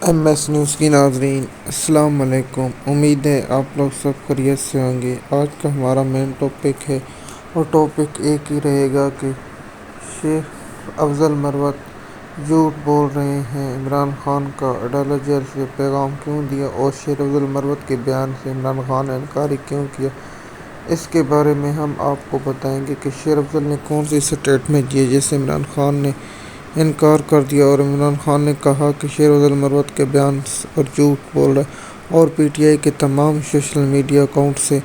M S news کی ناظرین السلام علیکم۔ امید ہے آپ لوگ سب خیریت سے ہوں گے۔ آج کا ہمارا مین ٹاپک ہے اور ٹاپک ایک ہی رہے گا کہ شیخ افضل مروت جھوٹ بول رہے ہیں۔ عمران خان کا عدالت جیل سے پیغام کیوں دیا اور شیخ افضل مروت کے بیان سے عمران خان نے انکار کیوں کیا، اس کے بارے میں ہم آپ کو بتائیں گے کہ شیخ افضل نے کون سی سٹیٹمنٹ دی جس سے عمران خان نے انکار کر دیا اور عمران خان نے کہا کہ شیخ افضل مروت کے بیان پر جھوٹ بول رہا ہے اور پی ٹی آئی کے تمام سوشل میڈیا اکاؤنٹ سے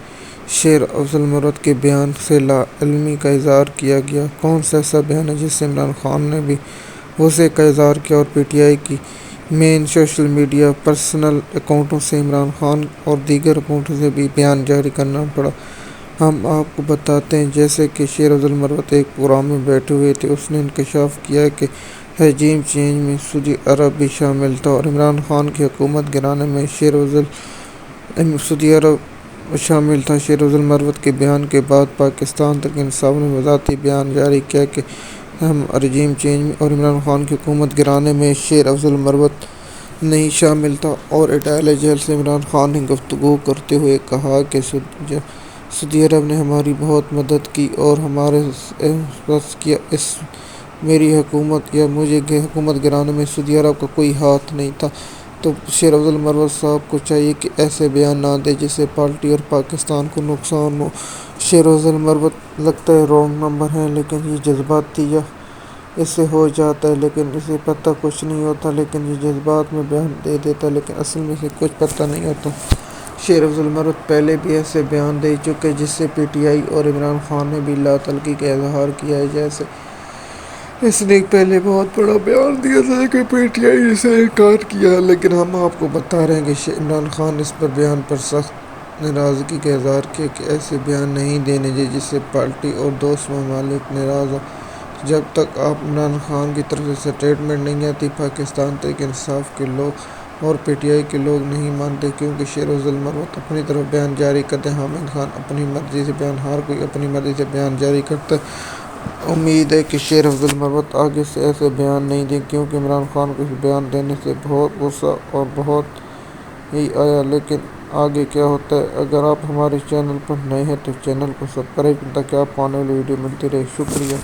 شیخ افضل مروت کے بیان سے لا علمی کا اظہار کیا گیا۔ کون سا ایسا بیان ہے جس سے عمران خان نے بھی غصے کا اظہار کیا اور پی ٹی آئی کی مین سوشل میڈیا پرسنل اکاؤنٹوں سے عمران خان اور دیگر اکاؤنٹوں سے بھی بیان جاری کرنا پڑا، ہم آپ کو بتاتے ہیں۔ جیسے کہ شیخ افضل مروت ایک پروگرام میں بیٹھے ہوئے تھے، اس نے انکشاف کیا کہ رجیم چینج میں سعودی عرب بھی شامل تھا اور عمران خان کی حکومت گرانے میں سعودی عرب شامل تھا۔ شیخ افضل مروت کے بیان کے بعد پاکستان تحریک انصاف نے وضاحتی بیان جاری کیا کہ ہم رجیم چینج میں اور عمران خان کی حکومت گرانے میں شیخ افضل مروت نہیں شامل تھا، اور عدالت جیل سے عمران خان نے گفتگو کرتے ہوئے کہا کہ سعودی عرب نے ہماری بہت مدد کی اور ہمارے بس کیا، اس میری حکومت یا مجھے حکومت گرانے میں سعودی عرب کا کوئی ہاتھ نہیں تھا۔ تو شیخ افضل مروت صاحب کو چاہیے کہ ایسے بیان نہ دے جس سے پارٹی اور پاکستان کو نقصان ہو۔ شیخ افضل مروت لگتا ہے رانگ نمبر ہے، لیکن یہ جذباتی یا اس سے ہو جاتا ہے، لیکن اسے پتہ کچھ نہیں ہوتا، لیکن یہ جذبات میں بیان دے دیتا ہے، لیکن اصل میں اسے کچھ پتہ نہیں ہوتا۔ شیخ افضل مروت پہلے بھی ایسے بیان دے چکے جس سے پی ٹی آئی اور عمران خان نے بھی لا تعلقی کا اظہار کیا ہے۔ جیسے اس نے پہلے بہت بڑا بیان دیا تھا کہ پی ٹی آئی نے اسے انکار کیا، لیکن ہم آپ کو بتا رہے ہیں کہ عمران خان نے اس پر بیان پر سخت ناراضگی کا اظہار کیا کہ ایسے بیان نہیں دینے چاہیے جس سے پارٹی اور دوست ممالک ناراض ہوں۔ جب تک آپ عمران خان کی طرف سے سٹیٹمنٹ نہیں آتی، پاکستان تحریک انصاف کے لوگ اور پی ٹی آئی کے لوگ نہیں مانتے، کیونکہ شیخ افضل مروت اپنی طرف بیان جاری کرتے ہیں، حامد خان اپنی مرضی سے بیان، ہر کوئی اپنی مرضی سے بیان جاری کرتا ہے۔ امید ہے کہ شیخ افضل مروت آگے سے ایسے بیان نہیں دیں، کیونکہ عمران خان کو اس بیان دینے سے بہت غصہ اور بہت ہی آیا، لیکن آگے کیا ہوتا ہے۔ اگر آپ ہمارے چینل پر نئے ہیں تو چینل کو سبسکرائب کریں تاکہ آپ کو آنے والی ویڈیو ملتی رہے۔ شکریہ۔